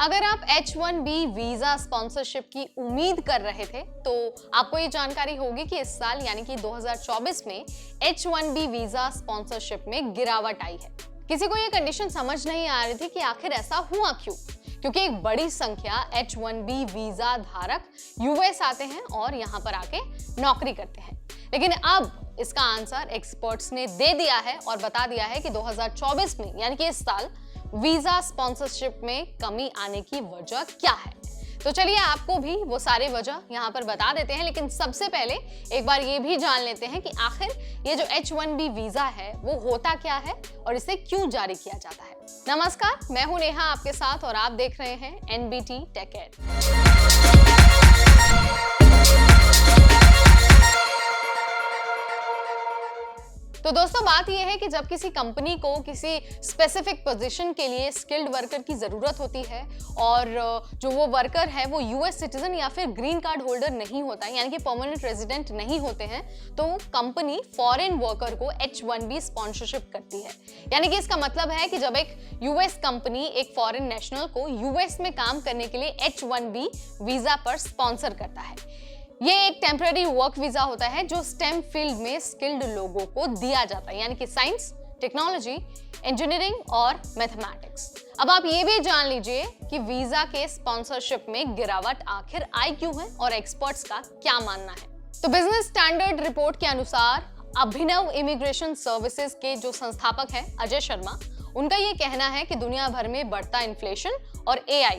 अगर आप H1B visa sponsorship की उम्मीद कर रहे थे तो आपको ये जानकारी होगी कि इस साल यानी कि 2024 में H1B वीजा स्पॉन्सरशिप में गिरावट आई है। किसी को ये कंडीशन समझ नहीं आ रही थी कि आखिर ऐसा हुआ क्यों, क्योंकि एक बड़ी संख्या H1B वीजा धारक यूएस आते हैं और यहाँ पर आके नौकरी करते हैं। लेकिन अब इसका आंसर एक्सपर्ट्स ने दे दिया है और बता दिया है कि 2024 में यानी कि इस साल वीजा स्पॉन्सरशिप में कमी आने की वजह क्या है। तो चलिए आपको भी वो सारे वजह यहाँ पर बता देते हैं, लेकिन सबसे पहले एक बार ये भी जान लेते हैं कि आखिर ये जो H1B वीजा है वो होता क्या है और इसे क्यों जारी किया जाता है। नमस्कार, मैं हूं नेहा आपके साथ और आप देख रहे हैं NBT Tech Ed। तो दोस्तों बात यह है कि जब किसी कंपनी को किसी स्पेसिफिक पोजीशन के लिए स्किल्ड वर्कर की ज़रूरत होती है और जो वो वर्कर है वो यूएस सिटीजन या फिर ग्रीन कार्ड होल्डर नहीं होता है, यानी कि परमानेंट रेजिडेंट नहीं होते हैं, तो कंपनी फॉरेन वर्कर को H1B स्पॉन्सरशिप करती है। यानी कि इसका मतलब है कि जब एक यूएस कंपनी एक फॉरेन नेशनल को यूएस में काम करने के लिए H1B वीजा पर स्पॉन्सर करता है। ये एक टेम्पररी वर्क वीजा होता है जो स्टेम फील्ड में स्किल्ड लोगों को दिया जाता है, यानी कि साइंस, टेक्नोलॉजी, इंजीनियरिंग और मैथमेटिक्स। अब आप ये भी जान लीजिए कि वीजा के स्पॉन्सरशिप में गिरावट आखिर आई क्यों है और एक्सपर्ट्स का क्या मानना है। तो बिजनेस स्टैंडर्ड रिपोर्ट के अनुसार अभिनव इमिग्रेशन सर्विसेज के जो संस्थापक हैं अजय शर्मा, उनका ये कहना है कि दुनिया भर में बढ़ता इन्फ्लेशन और AI,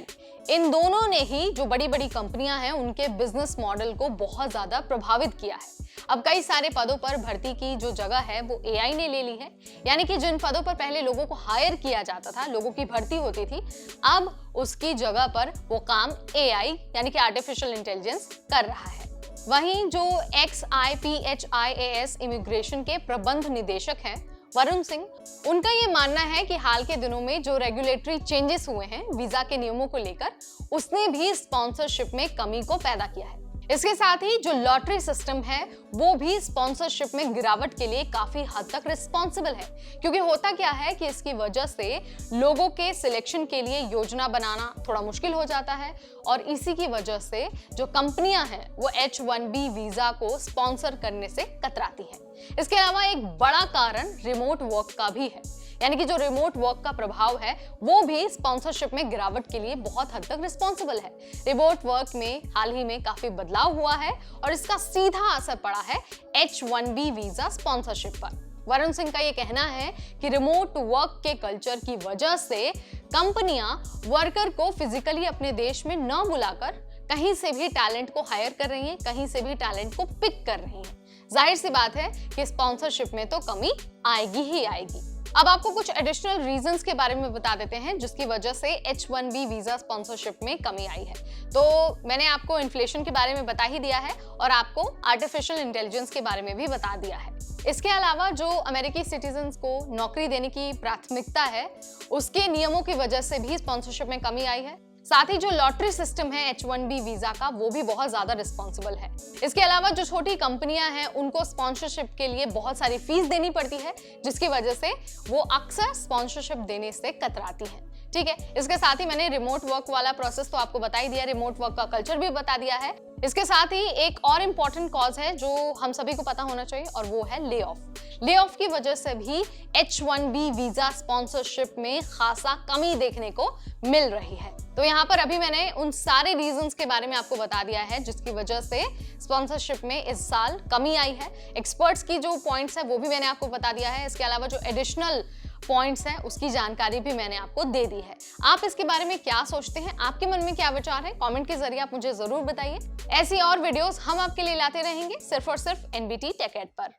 इन दोनों ने ही जो बड़ी बड़ी कंपनियां हैं उनके बिजनेस मॉडल को बहुत ज्यादा प्रभावित किया है। अब कई सारे पदों पर भर्ती की जो जगह है वो AI ने ले ली है, यानी कि जिन पदों पर पहले लोगों को हायर किया जाता था, लोगों की भर्ती होती थी, अब उसकी जगह पर वो काम AI यानी कि आर्टिफिशियल इंटेलिजेंस कर रहा है। वहीं जो XIPHIAS इमिग्रेशन के प्रबंध निदेशक हैं वरुण सिंह, उनका ये मानना है कि हाल के दिनों में जो रेगुलेटरी चेंजेस हुए हैं वीजा के नियमों को लेकर, उसने भी स्पॉन्सरशिप में कमी को पैदा किया है। इसके साथ ही जो लॉटरी सिस्टम है वो भी स्पॉन्सरशिप में गिरावट के लिए काफी हद तक रिस्पॉन्सिबल है, क्योंकि होता क्या है कि इसकी वजह से लोगों के सिलेक्शन के लिए योजना बनाना थोड़ा मुश्किल हो जाता है और इसी की वजह से जो कंपनियां हैं वो H1B वीजा को स्पॉन्सर करने से कतराती हैं। इसके अलावा एक बड़ा कारण रिमोट वर्क का भी है, यानी कि जो रिमोट वर्क का प्रभाव है वो भी स्पॉन्सरशिप में गिरावट के लिए बहुत हद तक रिस्पॉन्सिबल है। रिमोट वर्क में हाल ही में काफी बदलाव हुआ है और इसका सीधा असर पड़ा है H1B वीजा स्पॉन्सरशिप पर। वरुण सिंह का ये कहना है कि रिमोट वर्क के कल्चर की वजह से कंपनियां वर्कर को फिजिकली अपने देश में न बुलाकर कहीं से भी टैलेंट को हायर कर रही हैं, कहीं से भी टैलेंट को पिक कर रही हैं। जाहिर सी बात है कि स्पॉन्सरशिप में तो कमी आएगी ही आएगी। अब आपको कुछ एडिशनल रीजंस के बारे में बता देते हैं जिसकी वजह से H1B वीजा स्पॉन्सरशिप में कमी आई है। तो मैंने आपको इन्फ्लेशन के बारे में बता ही दिया है और आपको आर्टिफिशियल इंटेलिजेंस के बारे में भी बता दिया है। इसके अलावा जो अमेरिकी सिटीजन्स को नौकरी देने की प्राथमिकता है उसके नियमों की वजह से भी स्पॉन्सरशिप में कमी आई है। साथ ही जो लॉटरी सिस्टम है H1B वीजा का वो भी बहुत ज्यादा रिस्पॉन्सिबल है। इसके अलावा जो छोटी कंपनियां हैं उनको स्पॉन्सरशिप के लिए बहुत सारी फीस देनी पड़ती है, जिसकी वजह से वो अक्सर स्पॉन्सरशिप देने से कतराती हैं। ठीक है, इसके साथ ही मैंने रिमोट वर्क वाला प्रोसेस तो आपको बता ही दिया, रिमोट वर्क का कल्चर भी बता दिया है। इसके साथ ही एक और इम्पोर्टेंट कॉज है जो हम सभी को पता होना चाहिए और वो है ले ऑफ। ले ऑफ की वजह से भी H1B वीजा स्पॉन्सरशिप में खासा कमी देखने को मिल रही है। तो यहाँ पर अभी मैंने उन सारे रीजंस के बारे में आपको बता दिया है जिसकी वजह से स्पॉन्सरशिप में इस साल कमी आई है। एक्सपर्ट्स की जो पॉइंट्स है वो भी मैंने आपको बता दिया है। इसके अलावा जो एडिशनल पॉइंट्स हैं उसकी जानकारी भी मैंने आपको दे दी है। आप इसके बारे में क्या सोचते हैं, आपके मन में क्या विचार है, कमेंट के जरिए आप मुझे जरूर बताइए। ऐसी और वीडियोस हम आपके लिए लाते रहेंगे सिर्फ और सिर्फ NBT Tech Ed पर।